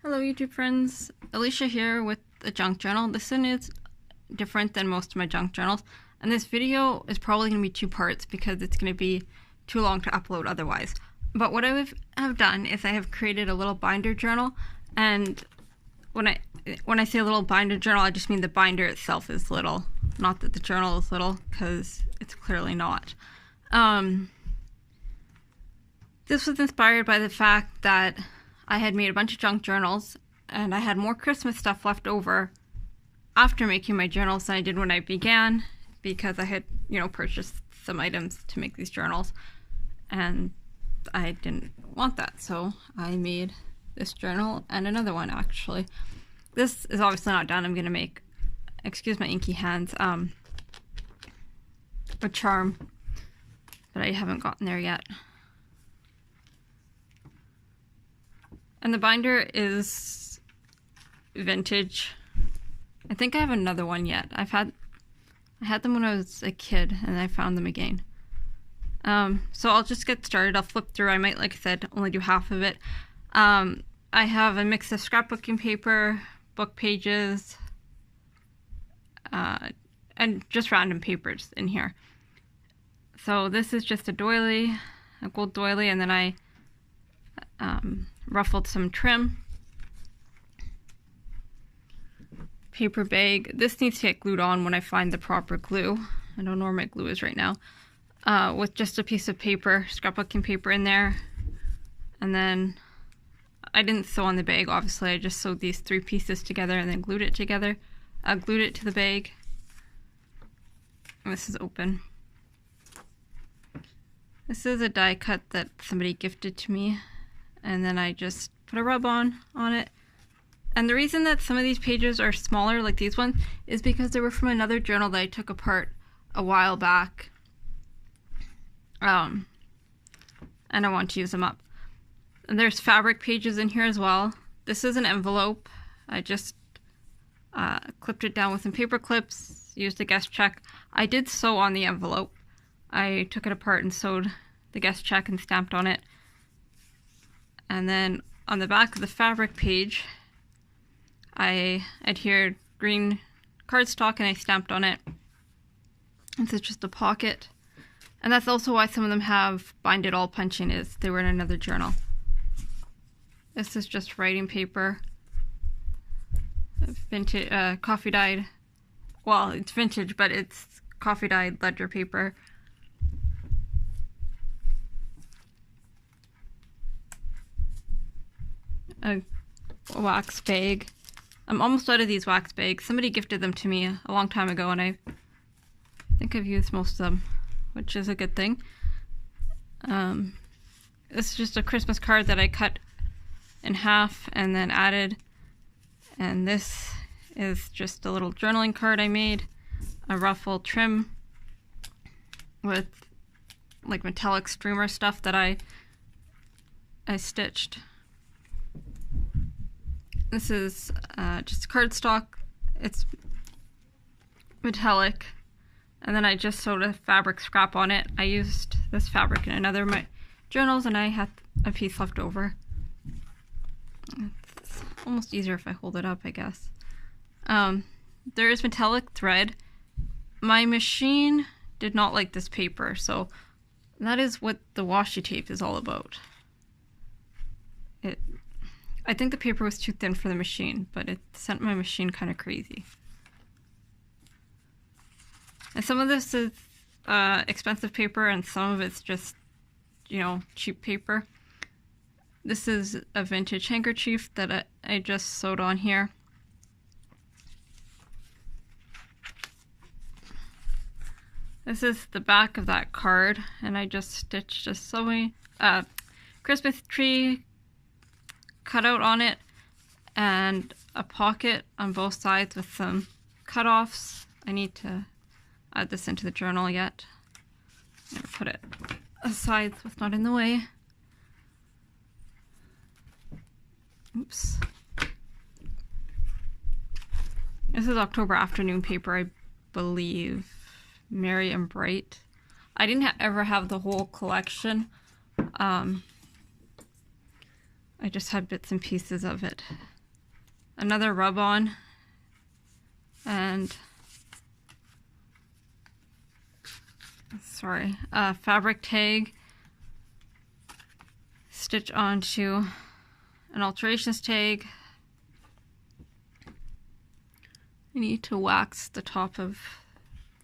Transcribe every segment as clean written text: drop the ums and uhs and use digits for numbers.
Hello YouTube friends, Alicia here with a junk journal. This one is different than most of my junk journals, and this video is probably going to be two parts because it's going to be too long to upload otherwise. But what I have done is I have created a little binder journal, and when I say a little binder journal, I just mean the binder itself is little, not that the journal is little, because it's clearly not. This was inspired by the fact that I had made a bunch of junk journals and I had more Christmas stuff left over after making my journals than I did when I began, because I had, purchased some items to make these journals and I didn't want that. So I made this journal and another one actually. This is obviously not done. I'm going to make, excuse my inky hands, a charm, but I haven't gotten there yet. And the binder is vintage. I think I have another one yet. I had them when I was a kid and I found them again. So I'll just get started. I'll flip through. I might, like I said, only do half of it. I have a mix of scrapbooking paper, book pages, and just random papers in here. So this is just a doily, a gold doily, and then I ruffled some trim. Paper bag. This needs to get glued on when I find the proper glue. I don't know where my glue is right now. With just a piece of paper, scrapbooking paper in there. And then I didn't sew on the bag, obviously. I just sewed these three pieces together and then glued it together. Glued it to the bag. And this is open. This is a die cut that somebody gifted to me. And then I just put a rub on it. And the reason that some of these pages are smaller, like these ones, is because they were from another journal that I took apart a while back. And I want to use them up. And there's fabric pages in here as well. This is an envelope. I just clipped it down with some paper clips, used a guest check. I did sew on the envelope. I took it apart and sewed the guest check and stamped on it. And then on the back of the fabric page, I adhered green cardstock and I stamped on it. This is just a pocket. And that's also why some of them have bind it all punching, is they were in another journal. This is just writing paper. Vintage, coffee dyed. Well, it's vintage, but it's coffee dyed ledger paper. A wax bag. I'm almost out of these wax bags. Somebody gifted them to me a long time ago and I think I've used most of them, which is a good thing. This is just a Christmas card that I cut in half and then added. And this is just a little journaling card I made. A ruffle trim with like metallic streamer stuff that I stitched. This is just cardstock. It's metallic. And then I just sewed a fabric scrap on it. I used this fabric in another of my journals and I had a piece left over. It's almost easier if I hold it up, I guess. There is metallic thread. My machine did not like this paper, so that is what the washi tape is all about. I think the paper was too thin for the machine, but it sent my machine kind of crazy. And some of this is expensive paper and some of it's just, cheap paper. This is a vintage handkerchief that I just sewed on here. This is the back of that card, and I just stitched a sewing Christmas tree cutout on it and a pocket on both sides with some cutoffs. I need to add this into the journal yet. I'm gonna put it aside so it's not in the way. Oops. This is October afternoon paper, I believe. Merry and Bright. I didn't ever have the whole collection. I just had bits and pieces of it. Another rub-on, and a fabric tag, stitch onto an alterations tag. I need to wax the top of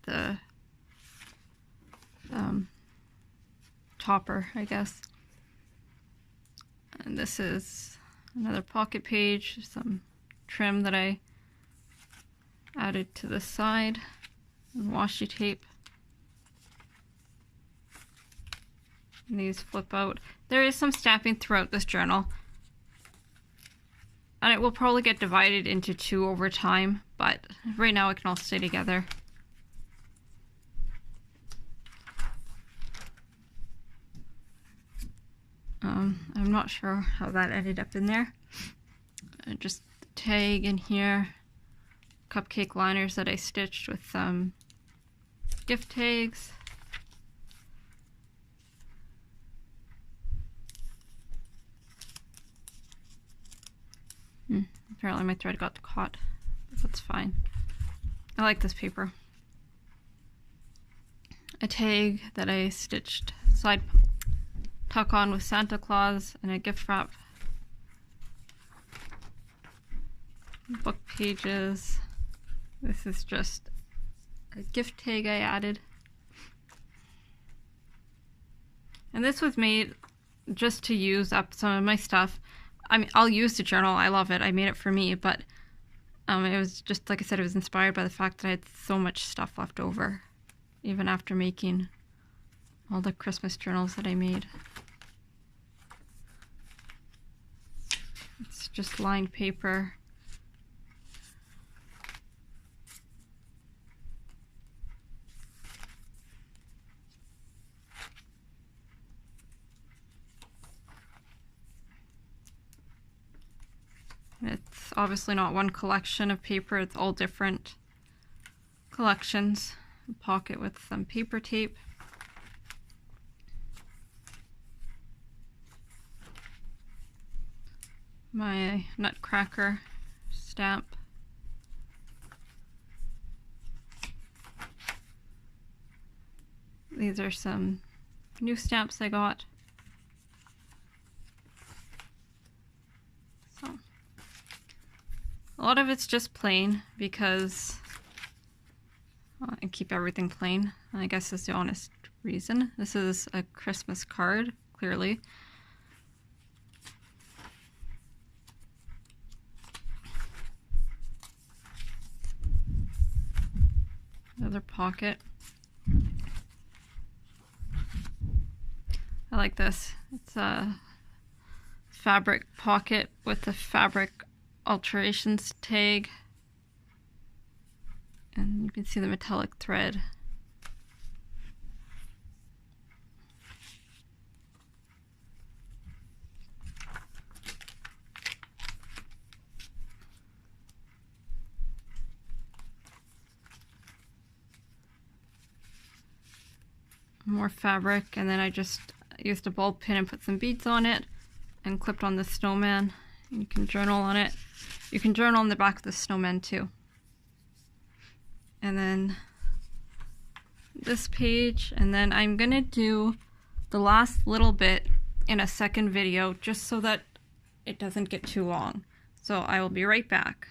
the topper, I guess. And this is another pocket page, some trim that I added to the side, and washi tape. And these flip out. There is some stamping throughout this journal, and it will probably get divided into two over time, but right now it can all stay together. I'm not sure how that ended up in there. Just the tag in here, cupcake liners that I stitched with gift tags. Apparently my thread got caught, but that's fine. I like this paper. A tag that I stitched side tuck on with Santa Claus, and a gift wrap. Book pages. This is just a gift tag I added. And this was made just to use up some of my stuff. I mean, I'll use the journal. I love it. I made it for me, but it was just, like I said, it was inspired by the fact that I had so much stuff left over, even after making all the Christmas journals that I made. It's just lined paper. It's obviously not one collection of paper, it's all different collections. A pocket with some paper tape. My Nutcracker stamp. These are some new stamps I got. So a lot of it's just plain because I keep everything plain. I guess is the honest reason. This is a Christmas card, clearly. Another pocket. I like this. It's a fabric pocket with a fabric alterations tag. And you can see the metallic thread. More fabric, and then I just used a ball pin and put some beads on it and clipped on the snowman. And you can journal on it. You can journal on the back of the snowman too. And then this page, and then I'm gonna do the last little bit in a second video just so that it doesn't get too long. So I will be right back.